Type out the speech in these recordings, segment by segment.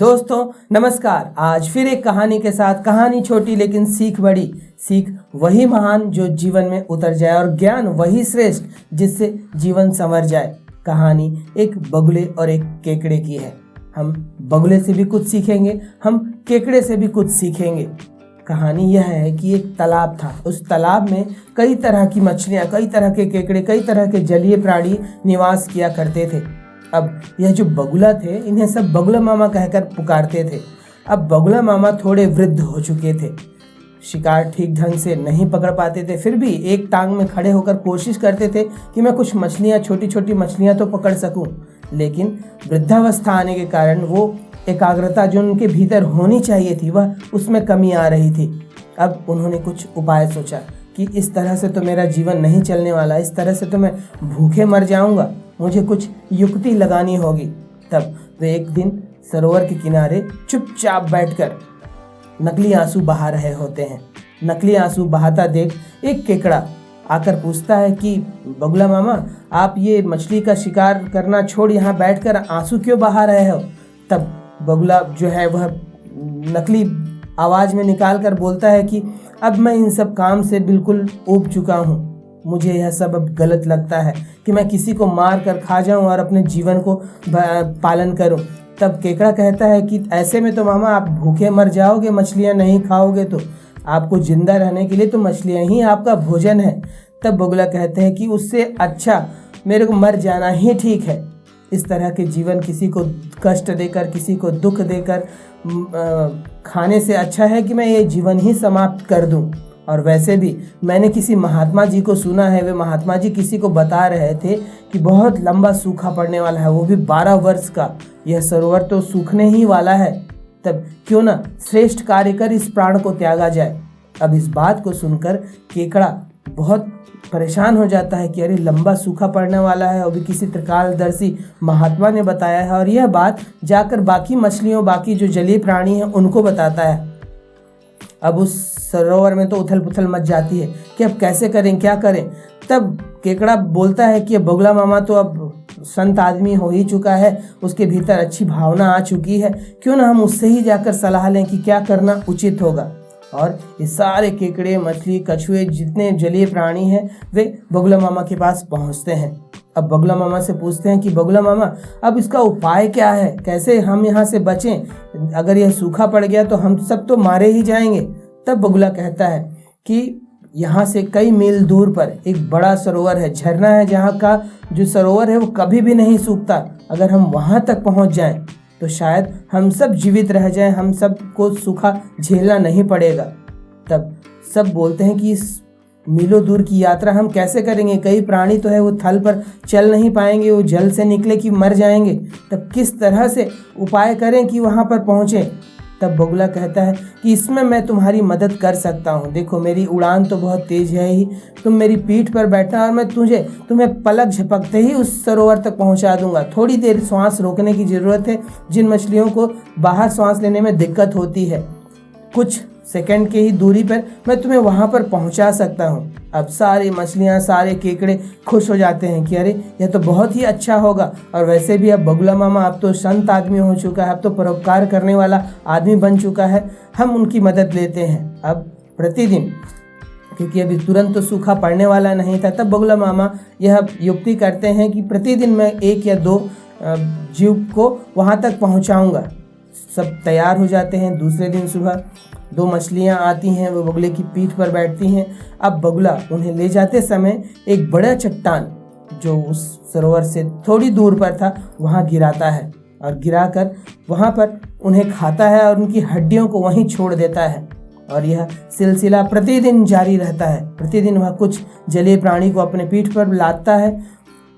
दोस्तों नमस्कार। आज फिर एक कहानी के साथ, कहानी छोटी लेकिन सीख बड़ी। सीख वही महान जो जीवन में उतर जाए और ज्ञान वही श्रेष्ठ जिससे जीवन संवर जाए। कहानी एक बगुले और एक केकड़े की है। हम बगुले से भी कुछ सीखेंगे, हम केकड़े से भी कुछ सीखेंगे। कहानी यह है कि एक तालाब था। उस तालाब में कई तरह की मछलियाँ, कई तरह के केकड़े, कई तरह के जलीय प्राणी निवास किया करते थे। अब यह जो बगुला थे, इन्हें सब बगुला मामा कहकर पुकारते थे। अब बगुला मामा थोड़े वृद्ध हो चुके थे, शिकार ठीक ढंग से नहीं पकड़ पाते थे, फिर भी एक टांग में खड़े होकर कोशिश करते थे कि मैं कुछ मछलियाँ, छोटी छोटी मछलियाँ तो पकड़ सकूं। लेकिन वृद्धावस्था आने के कारण वो एकाग्रता जो उनके भीतर होनी चाहिए थी, वह उसमें कमी आ रही थी। अब उन्होंने कुछ उपाय सोचा कि इस तरह से तो मेरा जीवन नहीं चलने वाला, इस तरह से तो मैं भूखे मर जाऊंगा, मुझे कुछ युक्ति लगानी होगी। तब वे एक दिन सरोवर के किनारे चुपचाप बैठकर नकली आंसू बहा रहे होते हैं। नकली आंसू बहाता देख एक केकड़ा आकर पूछता है कि बगुला मामा, आप ये मछली का शिकार करना छोड़ यहाँ बैठकर आंसू क्यों बहा रहे हो? तब बगुला जो है वह नकली आवाज़ में निकाल कर बोलता है कि अब मैं इन सब काम से बिल्कुल ऊब चुका हूँ। मुझे यह सब अब गलत लगता है कि मैं किसी को मार कर खा जाऊं और अपने जीवन को पालन करूं। तब केकड़ा कहता है कि ऐसे में तो मामा आप भूखे मर जाओगे, मछलियां नहीं खाओगे तो आपको जिंदा रहने के लिए तो मछलियां ही आपका भोजन है। तब बगुला कहते हैं कि उससे अच्छा मेरे को मर जाना ही ठीक है। इस तरह के जीवन किसी को कष्ट देकर, किसी को दुख देकर खाने से अच्छा है कि मैं ये जीवन ही समाप्त कर दूं। और वैसे भी मैंने किसी महात्मा जी को सुना है, वे महात्मा जी किसी को बता रहे थे कि बहुत लंबा सूखा पड़ने वाला है, वो भी 12 वर्ष का। यह सरोवर तो सूखने ही वाला है। तब क्यों ना श्रेष्ठ कार्य कर इस प्राण को त्यागा जाए। अब इस बात को सुनकर केकड़ा बहुत परेशान हो जाता है कि अरे लंबा सूखा पड़ने वाला है और भी किसी त्रिकालदर्शी महात्मा ने बताया है, और यह बात जाकर बाकी मछलियों, बाकी जो जलीय प्राणी हैं उनको बताता है। अब उस सरोवर में तो उथल पुथल मच जाती है कि अब कैसे करें, क्या करें। तब केकड़ा बोलता है कि बगुला मामा तो अब संत आदमी हो ही चुका है, उसके भीतर अच्छी भावना आ चुकी है, क्यों ना हम उससे ही जाकर सलाह लें कि क्या करना उचित होगा। और ये सारे केकड़े, मछली, कछुए, जितने जलीय प्राणी हैं वे बगुला मामा के पास पहुंचते हैं। अब बगुला मामा से पूछते हैं कि बगुला मामा अब इसका उपाय क्या है, कैसे हम यहाँ से बचें? अगर यह सूखा पड़ गया तो हम सब तो मारे ही जाएंगे। तब बगुला कहता है कि यहाँ से कई मील दूर पर एक बड़ा सरोवर है, झरना है, जहाँ का जो सरोवर है वो कभी भी नहीं सूखता। अगर हम वहाँ तक पहुँच जाएं तो शायद हम सब जीवित रह जाएं, हम सब को सूखा झेलना नहीं पड़ेगा। तब सब बोलते हैं कि इस मीलों दूर की यात्रा हम कैसे करेंगे? कई प्राणी तो है वो थल पर चल नहीं पाएंगे, वो जल से निकले कि मर जाएंगे। तब किस तरह से उपाय करें कि वहाँ पर पहुँचें? तब बगुला कहता है कि इसमें मैं तुम्हारी मदद कर सकता हूँ। देखो मेरी उड़ान तो बहुत तेज है ही, तुम मेरी पीठ पर बैठना और मैं तुम्हें पलक झपकते ही उस सरोवर तक पहुँचा दूंगा। थोड़ी देर सांस रोकने की ज़रूरत है, जिन मछलियों को बाहर सांस लेने में दिक्कत होती है, कुछ सेकंड की ही दूरी पर मैं तुम्हें वहाँ पर पहुँचा सकता हूँ। अब सारी मछलियाँ, सारे केकड़े खुश हो जाते हैं कि अरे यह तो बहुत ही अच्छा होगा। और वैसे भी अब बगुला मामा अब तो संत आदमी हो चुका है, अब तो परोपकार करने वाला आदमी बन चुका है, हम उनकी मदद लेते हैं। अब प्रतिदिन, क्योंकि अभी तुरंत तो सूखा पड़ने वाला नहीं था, तब बगुला मामा यह युक्ति करते हैं कि प्रतिदिन मैं 1 या 2 जीव को वहाँ तक पहुँचाऊँगा। सब तैयार हो जाते हैं। दूसरे दिन सुबह 2 मछलियाँ आती हैं, वो बगुले की पीठ पर बैठती हैं। अब बगुला उन्हें ले जाते समय एक बड़ा चट्टान जो उस सरोवर से थोड़ी दूर पर था वहाँ गिराता है, और गिराकर वहाँ पर उन्हें खाता है और उनकी हड्डियों को वहीं छोड़ देता है। और यह सिलसिला प्रतिदिन जारी रहता है। प्रतिदिन वह कुछ जलीय प्राणी को अपने पीठ पर लादता है,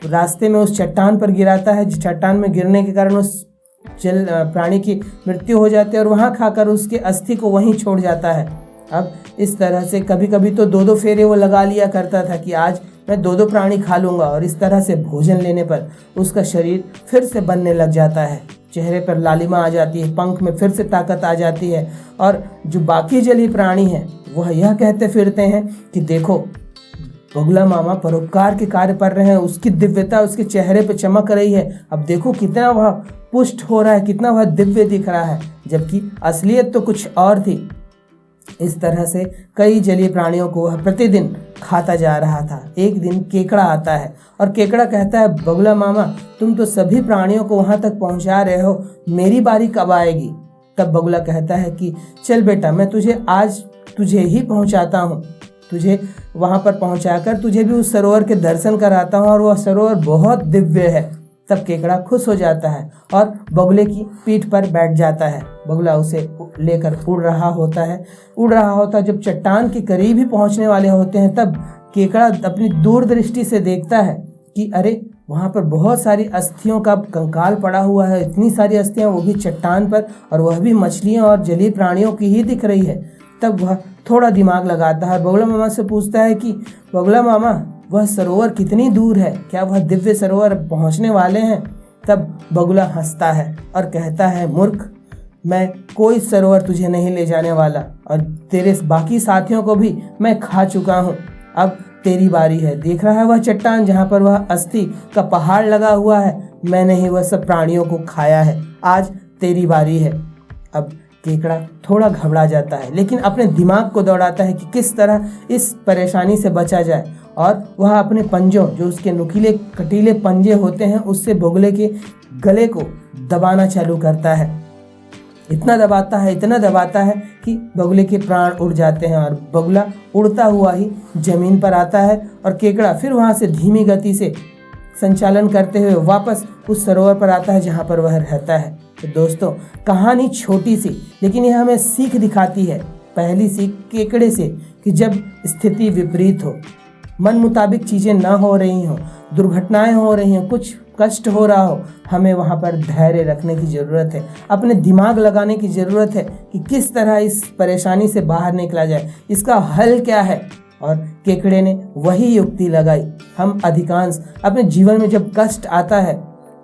रास्ते में उस चट्टान पर गिराता है। जिस चट्टान में गिरने के कारण उस जल प्राणी की मृत्यु हो जाती है और वहाँ खाकर उसके अस्थि को वहीं छोड़ जाता है। अब इस तरह से कभी कभी तो 2-2 फेरे वो लगा लिया करता था कि आज मैं 2-2 प्राणी खा लूँगा, और इस तरह से भोजन लेने पर उसका शरीर फिर से बनने लग जाता है। चेहरे पर लालिमा आ जाती है, पंख में फिर से ताकत आ जाती है। और जो बाकी जलीय प्राणी हैं वह यह कहते फिरते हैं कि देखो बगुला मामा परोपकार के कार्य कर रहे हैं, उसकी दिव्यता उसके चेहरे पे चमक रही है। अब देखो कितना वह पुष्ट हो रहा है, कितना वह दिव्य दिख रहा है, जबकि असलियत तो कुछ और थी। इस तरह से कई जलीय प्राणियों को वह प्रतिदिन खाता जा रहा था। एक दिन केकड़ा आता है और केकड़ा कहता है, बगुला मामा तुम तो सभी प्राणियों को वहां तक पहुंचा रहे हो, मेरी बारी कब आएगी? तब बगुला कहता है कि चल बेटा, मैं आज तुझे ही पहुंचाता हूँ, तुझे वहां पर पहुंचाकर तुझे भी उस सरोवर के दर्शन कराता हूँ, और वह सरोवर बहुत दिव्य है। तब केकड़ा खुश हो जाता है और बगुले की पीठ पर बैठ जाता है। बगुला उसे लेकर उड़ रहा होता जब चट्टान के करीब ही पहुंचने वाले होते हैं, तब केकड़ा अपनी दूरदृष्टि से देखता है कि अरे वहाँ पर बहुत सारी अस्थियों का कंकाल पड़ा हुआ है, इतनी सारी अस्थियाँ, वो भी चट्टान पर, और वह भी मछलियों और जलीय प्राणियों की ही दिख रही है। तब वह थोड़ा दिमाग लगाता है, बगुला मामा से पूछता है कि बगुला मामा वह सरोवर कितनी दूर है, क्या वह दिव्य सरोवर पहुंचने वाले हैं? तब बगुला हंसता है और कहता है, मूर्ख, मैं कोई सरोवर तुझे नहीं ले जाने वाला, और तेरे बाकी साथियों को भी मैं खा चुका हूँ। अब तेरी बारी है। देख रहा है वह चट्टान जहाँ पर वह अस्थि का पहाड़ लगा हुआ है, मैंने ही वह सब प्राणियों को खाया है, आज तेरी बारी है। अब केकड़ा थोड़ा घबरा जाता है, लेकिन अपने दिमाग को दौड़ाता है कि किस तरह इस परेशानी से बचा जाए, और वह अपने पंजों, जो उसके नुकीले कटीले पंजे होते हैं, उससे बगुले के गले को दबाना चालू करता है। इतना दबाता है कि बगुले के प्राण उड़ जाते हैं, और बगुला उड़ता हुआ ही जमीन पर आता है, और केकड़ा फिर वहाँ से धीमी गति से संचालन करते हुए वापस उस सरोवर पर आता है जहाँ पर वह रहता है। तो दोस्तों, कहानी छोटी सी, लेकिन यह हमें सीख दिखाती है। पहली सीख केकड़े से कि जब स्थिति विपरीत हो, मन मुताबिक चीज़ें ना हो रही हों, दुर्घटनाएं हो रही हों, कुछ कष्ट हो रहा हो, हमें वहाँ पर धैर्य रखने की ज़रूरत है, अपने दिमाग लगाने की ज़रूरत है कि किस तरह इस परेशानी से बाहर निकला जाए, इसका हल क्या है। और केकड़े ने वही युक्ति लगाई। हम अधिकांश अपने जीवन में जब कष्ट आता है,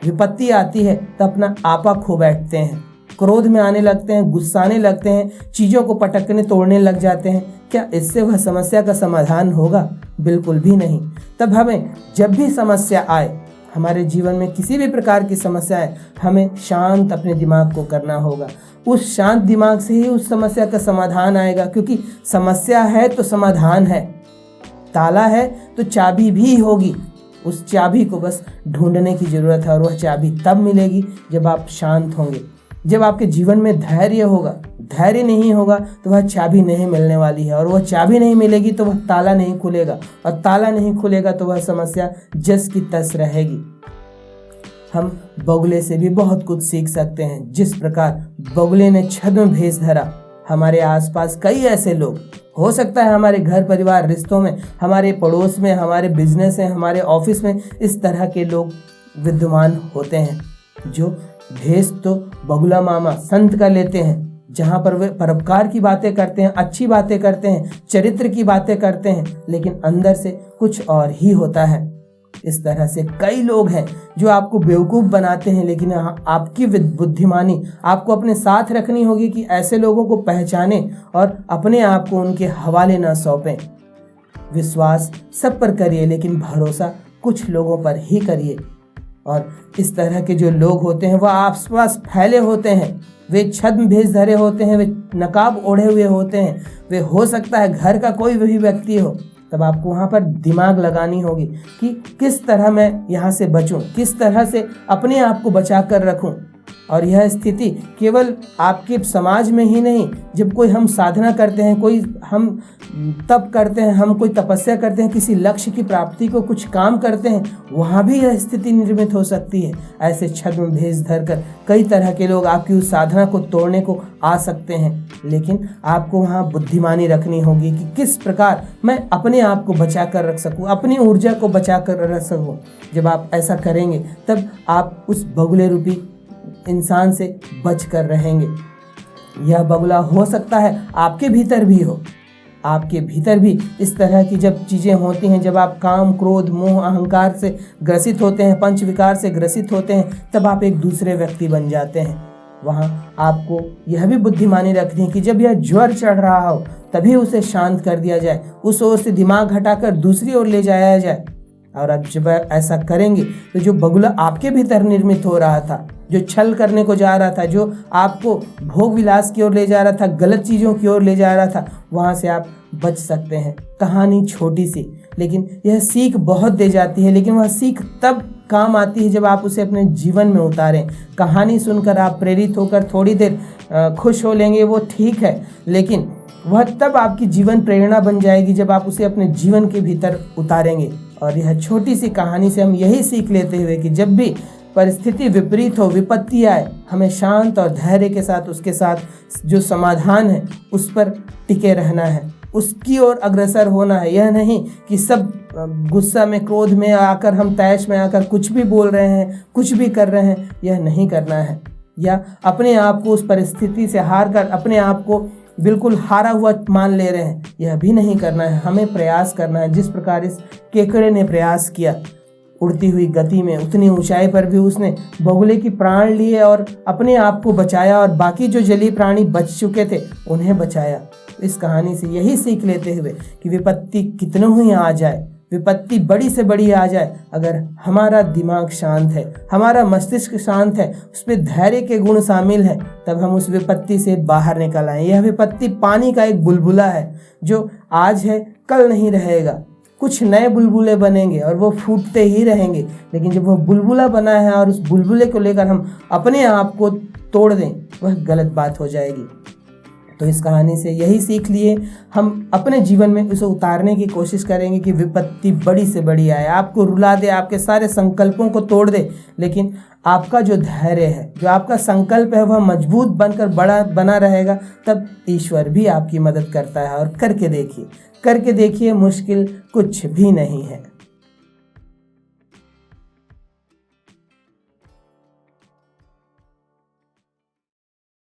विपत्ति आती है, तो अपना आपा खो बैठते हैं, क्रोध में आने लगते हैं, गुस्साने लगते हैं, चीज़ों को पटकने तोड़ने लग जाते हैं। क्या इससे वह समस्या का समाधान होगा? बिल्कुल भी नहीं। तब हमें जब भी समस्या आए, हमारे जीवन में किसी भी प्रकार की समस्या है, हमें शांत अपने दिमाग को करना होगा। उस शांत दिमाग से ही उस समस्या का समाधान आएगा, क्योंकि समस्या है तो समाधान है, ताला है तो चाबी भी होगी। उस चाबी को बस ढूंढने की ज़रूरत है, और वह चाबी तब मिलेगी जब आप शांत होंगे, जब आपके जीवन में धैर्य होगा। धैर्य नहीं होगा तो वह चाबी नहीं मिलने वाली है, और वह चाबी नहीं मिलेगी तो वह ताला नहीं खुलेगा, और ताला नहीं खुलेगा तो वह समस्या जस की तस रहेगी। हम बगुले से भी बहुत कुछ सीख सकते हैं। जिस प्रकार बगुले ने छद्म भेष धरा, हमारे आसपास कई ऐसे लोग, हो सकता है हमारे घर परिवार रिश्तों में, हमारे पड़ोस में, हमारे बिजनेस में, हमारे ऑफिस में इस तरह के लोग विद्यमान होते हैं, जो भेष तो बगुला मामा संत का लेते हैं, जहाँ पर वे परोपकार की बातें करते हैं, अच्छी बातें करते हैं, चरित्र की बातें करते हैं, लेकिन अंदर से कुछ और ही होता है। इस तरह से कई लोग हैं जो आपको बेवकूफ़ बनाते हैं, लेकिन आपकी बुद्धिमानी आपको अपने साथ रखनी होगी कि ऐसे लोगों को पहचानें और अपने आप को उनके हवाले ना सौंपें। विश्वास सब पर करिए, लेकिन भरोसा कुछ लोगों पर ही करिए। और इस तरह के जो लोग होते हैं वह आसपास फैले होते हैं, वे छद्म भेष धरे होते हैं, वे नकाब ओढ़े हुए होते हैं, वे हो सकता है घर का कोई भी व्यक्ति हो। तब आपको वहाँ पर दिमाग लगानी होगी कि किस तरह मैं यहाँ से बचूं, किस तरह से अपने आप को बचा कर रखूं। और यह स्थिति केवल आपके समाज में ही नहीं, जब कोई हम साधना करते हैं, कोई हम तप करते हैं, हम कोई तपस्या करते हैं, किसी लक्ष्य की प्राप्ति को कुछ काम करते हैं, वहाँ भी यह स्थिति निर्मित हो सकती है। ऐसे छद्म भेष धरकर कई तरह के लोग आपकी उस साधना को तोड़ने को आ सकते हैं, लेकिन आपको वहाँ बुद्धिमानी रखनी होगी कि किस प्रकार मैं अपने आप को बचा कर रख सकूँ, अपनी ऊर्जा को बचा कर रख सकूँ। जब आप ऐसा करेंगे तब आप उस बगुले रूपी इंसान से बच कर रहेंगे। यह बगुला हो सकता है आपके भीतर भी हो, आपके भीतर भी इस तरह की जब चीज़ें होती हैं, जब आप काम, क्रोध, मोह, अहंकार से ग्रसित होते हैं, पंच विकार से ग्रसित होते हैं, तब आप एक दूसरे व्यक्ति बन जाते हैं। वहाँ आपको यह भी बुद्धिमानी रखनी है कि जब यह ज्वर चढ़ रहा हो तभी उसे शांत कर दिया जाए, उस ओर से दिमाग हटाकर दूसरी ओर ले जाया जाए। और अब जब ऐसा करेंगे तो जो बगुला आपके भीतर निर्मित हो रहा था, जो छल करने को जा रहा था, जो आपको भोग विलास की ओर ले जा रहा था, गलत चीज़ों की ओर ले जा रहा था, वहाँ से आप बच सकते हैं। कहानी छोटी सी, लेकिन यह सीख बहुत दे जाती है। लेकिन वह सीख तब काम आती है जब आप उसे अपने जीवन में उतारें। कहानी सुनकर आप प्रेरित होकर थोड़ी देर खुश हो लेंगे, वो ठीक है, लेकिन वह तब आपकी जीवन प्रेरणा बन जाएगी जब आप उसे अपने जीवन के भीतर उतारेंगे। और यह छोटी सी कहानी से हम यही सीख लेते हुए कि जब भी परिस्थिति विपरीत हो, विपत्ति आए, हमें शांत और धैर्य के साथ उसके साथ जो समाधान है उस पर टिके रहना है, उसकी ओर अग्रसर होना है। यह नहीं कि सब गुस्सा में, क्रोध में आकर, हम तैश में आकर कुछ भी बोल रहे हैं, कुछ भी कर रहे हैं, यह नहीं करना है। या अपने आप को उस परिस्थिति से हार कर अपने आप को बिल्कुल हारा हुआ मान ले रहे हैं, यह भी नहीं करना है। हमें प्रयास करना है, जिस प्रकार इस केकड़े ने प्रयास किया, उड़ती हुई गति में उतनी ऊंचाई पर भी उसने बगुले की प्राण लिए और अपने आप को बचाया, और बाकी जो जलीय प्राणी बच चुके थे उन्हें बचाया। इस कहानी से यही सीख लेते हुए कि विपत्ति कितनों ही आ जाए, विपत्ति बड़ी से बड़ी आ जाए, अगर हमारा दिमाग शांत है, हमारा मस्तिष्क शांत है, उसमें धैर्य के गुण शामिल है, तब हम उस विपत्ति से बाहर निकल आए। यह विपत्ति पानी का एक बुलबुला है जो आज है कल नहीं रहेगा। कुछ नए बुलबुले बनेंगे और वो फूटते ही रहेंगे, लेकिन जब वह बुलबुला बना है और उस बुलबुले को लेकर हम अपने आप को तोड़ दें, वह गलत बात हो जाएगी। तो इस कहानी से यही सीख लिए हम अपने जीवन में उसे उतारने की कोशिश करेंगे कि विपत्ति बड़ी से बड़ी आए, आपको रुला दे, आपके सारे संकल्पों को तोड़ दे, लेकिन आपका जो धैर्य है, जो आपका संकल्प है, वह मजबूत बनकर बड़ा बना रहेगा। तब ईश्वर भी आपकी मदद करता है। और करके देखिए, मुश्किल कुछ भी नहीं है।